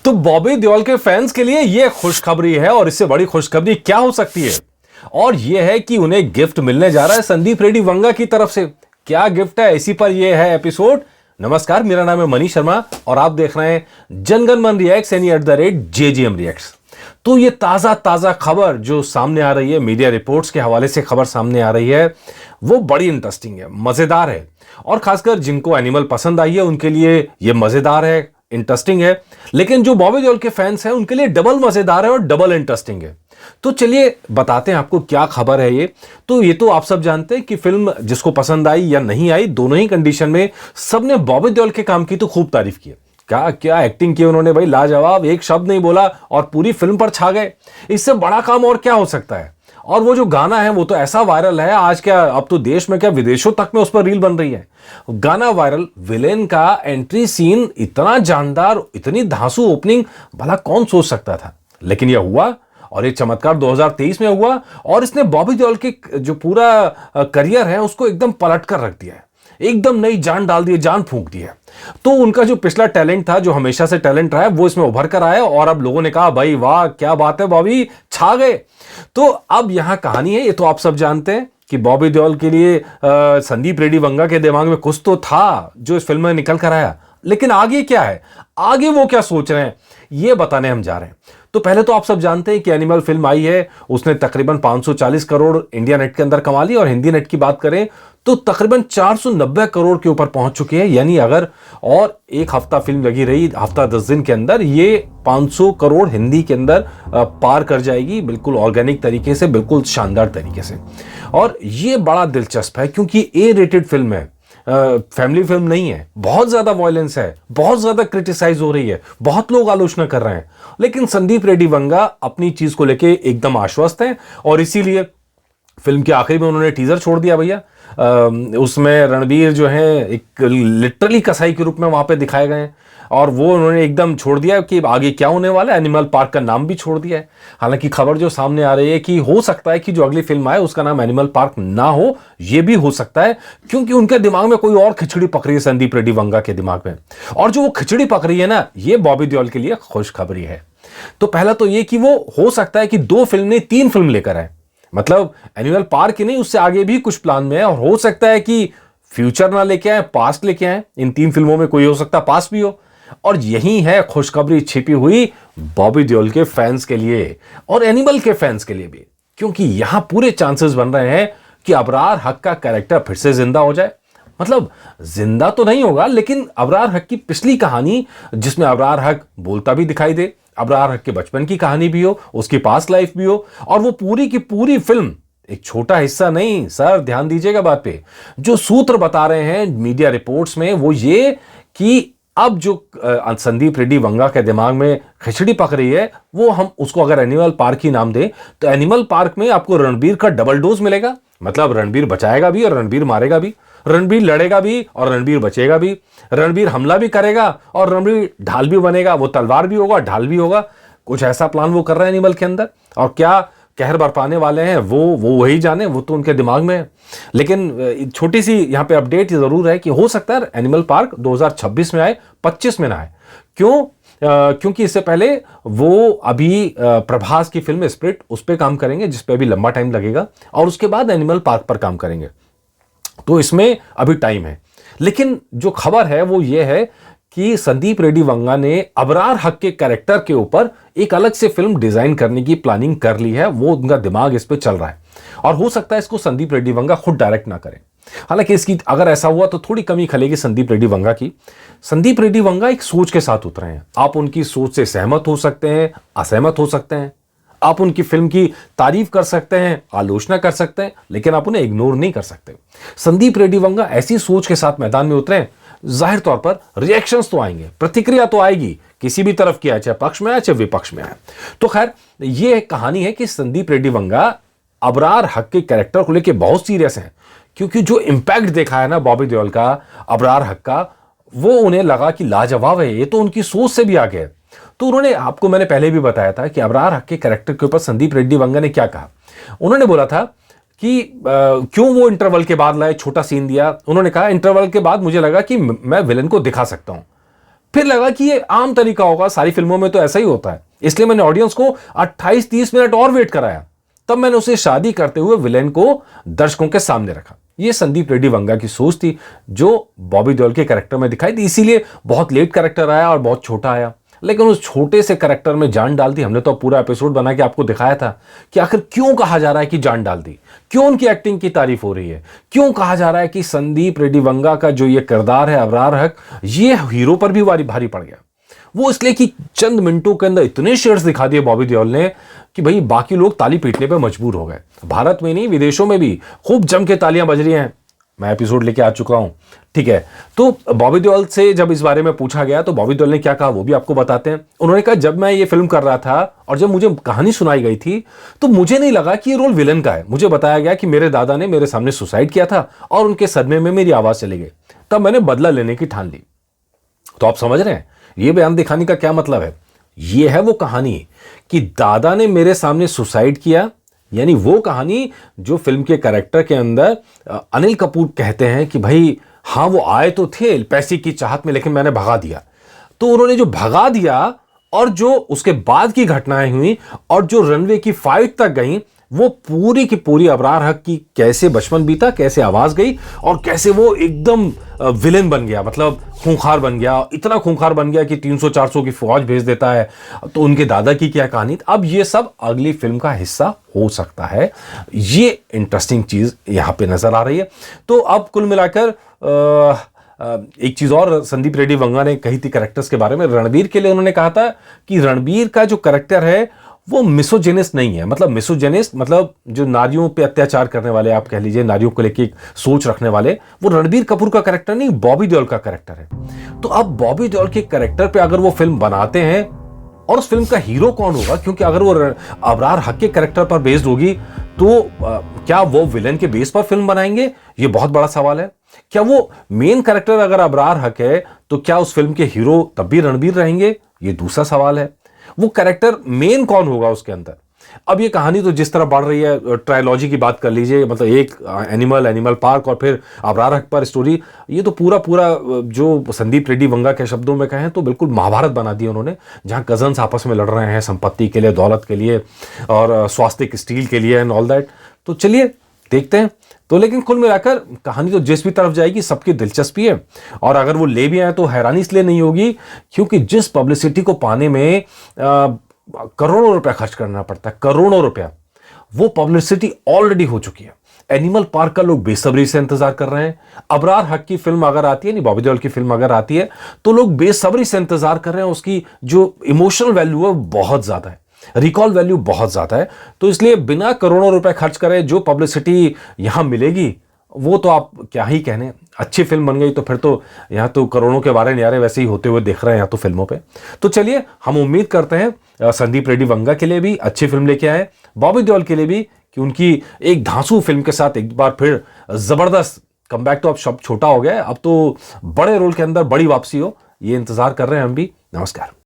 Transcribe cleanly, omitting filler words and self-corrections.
तो बॉबी देओल के फैंस के लिए यह खुशखबरी है और इससे बड़ी खुशखबरी क्या हो सकती है। और यह है कि उन्हें गिफ्ट मिलने जा रहा है संदीप रेड्डी वंगा की तरफ से। क्या गिफ्ट है, इसी पर यह है एपिसोड। नमस्कार, मेरा नाम है मनीष शर्मा और आप देख रहे हैं जनगण मन रिएक्ट्स यानी @JGM रिएक्ट्स। तो ये ताजा खबर जो सामने आ रही है, मीडिया रिपोर्ट्स के हवाले से खबर सामने आ रही है, वो बड़ी इंटरेस्टिंग है, मजेदार है। और खासकर जिनको एनिमल पसंद आई है उनके लिए ये मजेदार है, इंटरेस्टिंग है। लेकिन जो बॉबी देओल के फैंस हैं उनके लिए डबल मजेदार है और डबल इंटरेस्टिंग है। तो चलिए बताते हैं आपको क्या खबर है ये। तो ये तो आप सब जानते हैं कि फिल्म जिसको पसंद आई या नहीं आई, दोनों ही कंडीशन में सबने बॉबी देओल के काम की तो खूब तारीफ की। क्या क्या एक्टिंग की उन्होंने भाई, लाजवाब, एक शब्द नहीं बोला और पूरी फिल्म पर छा गए। इससे बड़ा काम और क्या हो सकता है। और वो जो गाना है वो तो ऐसा वायरल है आज, क्या अब तो देश में क्या विदेशों तक में उस पर रील बन रही है। गाना वायरल, विलेन का एंट्री सीन इतना जानदार, इतनी धांसू ओपनिंग, भला कौन सोच सकता था। लेकिन यह हुआ और एक चमत्कार 2023 में हुआ और इसने बॉबी देओल के जो पूरा करियर है उसको एकदम पलट कर रख दिया है, एकदम नई जान डाल दी है, जान फूंक दी है। तो उनका जो पिछला टैलेंट था, जो हमेशा से टैलेंट रहा है, वो इसमें उभर कर आया और अब लोगों ने कहा भाई वाह क्या बात है बॉबी, छा गए। तो अब यहां कहानी है, ये तो आप सब जानते हैं कि बॉबी देओल के लिए संदीप रेड्डी वंगा के दिमाग में कुछ तो था जो इस फिल्म में निकल कर आया। लेकिन आगे क्या है, आगे वो क्या सोच रहे हैं, ये बताने हम जा रहे हैं। तो पहले तो आप सब जानते हैं कि एनिमल फिल्म आई है, उसने तकरीबन 540 करोड़ इंडिया नेट के अंदर कमा ली और हिंदी नेट की बात करें तो तकरीबन 490 करोड़ के ऊपर पहुंच चुकी है। यानी अगर और एक हफ्ता फिल्म लगी रही, हफ्ता 10 दिन के अंदर ये 500 करोड़ हिंदी के अंदर पार कर जाएगी, बिल्कुल ऑर्गेनिक तरीके से, बिल्कुल शानदार तरीके से। और ये बड़ा दिलचस्प है क्योंकि A-रेटेड फिल्म है, फैमिली फिल्म नहीं है। बहुत ज्यादा वायलेंस है, बहुत ज्यादा क्रिटिसाइज हो रही है, बहुत लोग आलोचना कर रहे हैं। लेकिन संदीप रेड्डी वंगा अपनी चीज को लेके एकदम आश्वस्त है और इसीलिए फिल्म के आखिरी में उन्होंने टीजर छोड़ दिया भैया। उसमें रणबीर जो है एक लिटरली कसाई के रूप में वहां पे दिखाए गए हैं और वो उन्होंने एकदम छोड़ दिया कि आगे क्या होने वाला है। एनिमल पार्क का नाम भी छोड़ दिया है। हालांकि खबर जो सामने आ रही है कि हो सकता है कि जो अगली फिल्म आए उसका नाम एनिमल पार्क ना हो, ये भी हो सकता है क्योंकि उनके दिमाग में कोई और खिचड़ी पक रही है संदीप रेड्डी वंगा के दिमाग में। और जो वो खिचड़ी पक रही है ना, ये बॉबी देओल के लिए खुशखबरी है। तो पहला तो ये कि वो हो सकता है कि 2 फिल्म नहीं 3 फिल्म लेकर आए, मतलब एनिमल पार्क ही नहीं, उससे आगे भी कुछ प्लान में है। और हो सकता है कि फ्यूचर ना लेके आए, पास्ट लेके आए। इन 3 फिल्मों में कोई हो सकता है पास्ट भी हो। और यही है खुशखबरी छिपी हुई बॉबी देओल के फैंस के लिए और एनिमल के फैंस के लिए भी, क्योंकि यहां पूरे चांसेस बन रहे हैं कि अबरार हक का कैरेक्टर फिर से जिंदा हो जाए। मतलब जिंदा तो नहीं होगा, लेकिन अबरार हक की पिछली कहानी जिसमें अबरार हक बोलता भी दिखाई दे, अबरार हक के बचपन की कहानी भी हो, उसकी पास्ट लाइफ भी हो, और वो पूरी की पूरी फिल्म, एक छोटा हिस्सा नहीं सर, ध्यान दीजिएगा बात पे, जो सूत्र बता रहे हैं मीडिया रिपोर्ट्स में वो ये कि अब जो संदीप रेड्डी वंगा के दिमाग में खिचड़ी पक रही है, वो हम उसको अगर एनिमल पार्क ही नाम दें तो एनिमल पार्क में आपको रणबीर का डबल डोज मिलेगा। मतलब रणबीर बचाएगा भी और रणबीर मारेगा भी, रणबीर लड़ेगा भी और रणबीर बचेगा भी, रणबीर हमला भी करेगा और रणबीर ढाल भी बनेगा, वो तलवार भी होगा ढाल भी होगा। कुछ ऐसा प्लान वो कर रहे हैं एनिमल के अंदर, और क्या कहर बरपाने वाले हैं वो वही जाने, वो तो उनके दिमाग में है। लेकिन छोटी सी यहाँ पे अपडेट जरूर है कि हो सकता है एनिमल पार्क 2026 में आए, 25 में ना आए। क्यों? क्योंकि इससे पहले वो अभी प्रभास की फिल्म स्पिरिट, उस पर काम करेंगे जिस पे अभी लंबा टाइम लगेगा, और उसके बाद एनिमल पार्क पर काम करेंगे। तो इसमें अभी टाइम है। लेकिन जो खबर है वो ये है कि संदीप रेड्डी वंगा ने अबरार हक के कैरेक्टर के ऊपर एक अलग से फिल्म डिजाइन करने की प्लानिंग कर ली है। वो उनका दिमाग इस पे चल रहा है और हो सकता है इसको संदीप रेड्डी वंगा खुद डायरेक्ट ना करें। हालांकि इसकी अगर ऐसा हुआ तो थोड़ी कमी खलेगी संदीप रेड्डी वंगा की। संदीप रेड्डी वंगा एक सोच के साथ उतरे हैं। आप उनकी सोच से सहमत हो सकते हैं, असहमत हो सकते हैं, आप उनकी फिल्म की तारीफ कर सकते हैं, आलोचना कर सकते हैं, लेकिन आप उन्हें इग्नोर नहीं कर सकते। संदीप रेड्डी वंगा ऐसी सोच के साथ मैदान में उतरे, जाहिर तौर पर रिएक्शंस तो आएंगे, प्रतिक्रिया तो आएगी, किसी भी तरफ की आए, चाहे पक्ष में आए चाहे विपक्ष में आए। तो खैर ये कहानी है कि संदीप रेड्डी वंगा अबरार हक के कैरेक्टर को लेकर बहुत सीरियस हैं, क्योंकि जो इंपैक्ट देखा है ना बॉबी देओल का अबरार हक का, वो उन्हें लगा कि लाजवाब है, ये तो उनकी सोच से भी आगे है। तो उन्होंने, आपको मैंने पहले भी बताया था कि अबरार हक के कैरेक्टर के ऊपर संदीप रेड्डी वंगा ने क्या कहा। उन्होंने बोला था कि क्यों वो इंटरवल के बाद लाए, छोटा सीन दिया। उन्होंने कहा इंटरवल के बाद मुझे लगा कि मैं विलन को दिखा सकता हूं। फिर लगा कि ये आम तरीका होगा, सारी फिल्मों में तो ऐसा ही होता है, इसलिए मैंने ऑडियंस को 28-30 मिनट और वेट कराया। तब मैंने उसे शादी करते हुए विलेन को दर्शकों के सामने रखा। ये संदीप रेड्डी वंगा की सोच थी, जो बॉबी देओल के कैरेक्टर में दिखाई थी। इसीलिए बहुत लेट कैरेक्टर आया और बहुत छोटा आया, लेकिन उस छोटे से कैरेक्टर में जान डाल दी। हमने तो पूरा एपिसोड बना के आपको दिखाया था कि आखिर क्यों कहा जा रहा है कि जान डाल दी, क्यों उनकी एक्टिंग की तारीफ हो रही है, क्यों कहा जा रहा है कि संदीप रेड्डी वंगा का जो ये किरदार है अबरार हक, ये हीरो पर भी भारी पड़ गया। वो इसलिए कि चंद मिनटों के अंदर इतने शेड्स दिखा दिए बॉबी देओल ने कि भाई बाकी लोग ताली पीटने पे मजबूर हो गए। भारत में नहीं, विदेशों में भी खूब जम के तालियां बज रही हैं। मैं एपिसोड लेके आ चुका हूं, ठीक है। तो बॉबी देओल से जब इस बारे में पूछा गया तो बॉबी देओल ने क्या कहा वो भी आपको बताते हैं। उन्होंने कहा, जब मैं ये फिल्म कर रहा था और जब मुझे कहानी सुनाई गई थी तो मुझे नहीं लगा कि ये रोल विलन का है। मुझे बताया गया कि मेरे दादा ने मेरे सामने सुसाइड किया था और उनके सदमे में मेरी आवाज चली गई, तब मैंने बदला लेने की ठान ली। तो आप समझ रहे हैं ये बयान दिखाने का क्या मतलब है। ये है वो कहानी कि दादा ने मेरे सामने सुसाइड किया, यानी वो कहानी जो फिल्म के कैरेक्टर के अंदर अनिल कपूर कहते हैं कि भाई हाँ वो आए तो थे पैसे की चाहत में, लेकिन मैंने भगा दिया। तो उन्होंने जो भगा दिया और जो उसके बाद की घटनाएं हुई और जो रनवे की फाइट तक गई, वो पूरी की पूरी अबरार हक की कैसे बचपन बीता, कैसे आवाज गई और कैसे वो एकदम विलेन बन गया, मतलब खूंखार बन गया, इतना खूंखार बन गया कि 300-400 की फौज भेज देता है। तो उनके दादा की क्या कहानी, अब ये सब अगली फिल्म का हिस्सा हो सकता है। ये इंटरेस्टिंग चीज यहां पे नजर आ रही है। तो अब कुल मिलाकर एक चीज और संदीप रेड्डी वंगा ने कही थी कैरेक्टर्स के बारे में। रणबीर के लिए उन्होंने कहा था कि रणबीर का जो कैरेक्टर है वो मिसोजेनिस्ट नहीं है। मतलब मिसोजेनिस्ट मतलब जो नारियों पे अत्याचार करने वाले, आप कह लीजिए नारियों को लेके एक सोच रखने वाले, वो रणबीर कपूर का कैरेक्टर नहीं, बॉबी देओल का कैरेक्टर है। तो अब बॉबी देओल के कैरेक्टर पे अगर वो फिल्म बनाते हैं और उस फिल्म का हीरो कौन होगा, क्योंकि अगर वो अबरार हक के कैरेक्टर पर बेस्ड होगी तो क्या वो विलेन के बेस पर फिल्म बनाएंगे, ये बहुत बड़ा सवाल है। क्या वो मेन कैरेक्टर अगर अबरार हक है तो क्या उस फिल्म के हीरो तब भी रणबीर रहेंगे, ये दूसरा सवाल है। वो कैरेक्टर मेन कौन होगा उसके अंदर। अब ये कहानी तो जिस तरह बढ़ रही है, ट्रायलॉजी की बात कर लीजिए, मतलब एक एनिमल पार्क और फिर अबरार हक पर स्टोरी, ये तो पूरा जो संदीप रेड्डी वंगा के शब्दों में कहें तो बिल्कुल महाभारत बना दी उन्होंने, जहां कजन्स आपस में लड़ रहे हैं संपत्ति के लिए, दौलत के लिए और स्वास्थ्य स्टील के लिए एंड ऑल दैट। तो चलिए देखते हैं। तो लेकिन कुल मिलाकर कहानी तो जिस भी तरफ जाएगी सबकी दिलचस्पी है, और अगर वो ले भी आए तो हैरानी इसलिए नहीं होगी क्योंकि जिस पब्लिसिटी को पाने में करोड़ों रुपया खर्च करना पड़ता है, करोड़ों रुपया, वो पब्लिसिटी ऑलरेडी हो चुकी है। एनिमल पार्क का लोग बेसब्री से इंतजार कर रहे हैं। अबरार हक की फिल्म अगर आती है, नहीं बॉबी देओल की फिल्म अगर आती है तो लोग बेसब्री से इंतजार कर रहे हैं। उसकी जो इमोशनल वैल्यू है बहुत ज्यादा है, रिकॉल वैल्यू बहुत ज्यादा है। तो इसलिए बिना करोड़ों रुपए खर्च करे जो पब्लिसिटी यहां मिलेगी वो तो आप क्या ही कहने। अच्छी फिल्म बन गई तो फिर तो यहां तो करोड़ों के बारे न्यारे वैसे ही होते हुए देख रहे हैं यहां तो फिल्मों पे। तो चलिए हम उम्मीद करते हैं संदीप रेड्डी वंगा के लिए भी अच्छी फिल्म लेके आए, बॉबी देओल के लिए भी कि उनकी एक धांसू फिल्म के साथ एक बार फिर जबरदस्त कमबैक। तो अब शब्द छोटा हो गया है, अब तो बड़े रोल के अंदर बड़ी वापसी हो, ये इंतजार कर रहे हैं हम भी। नमस्कार।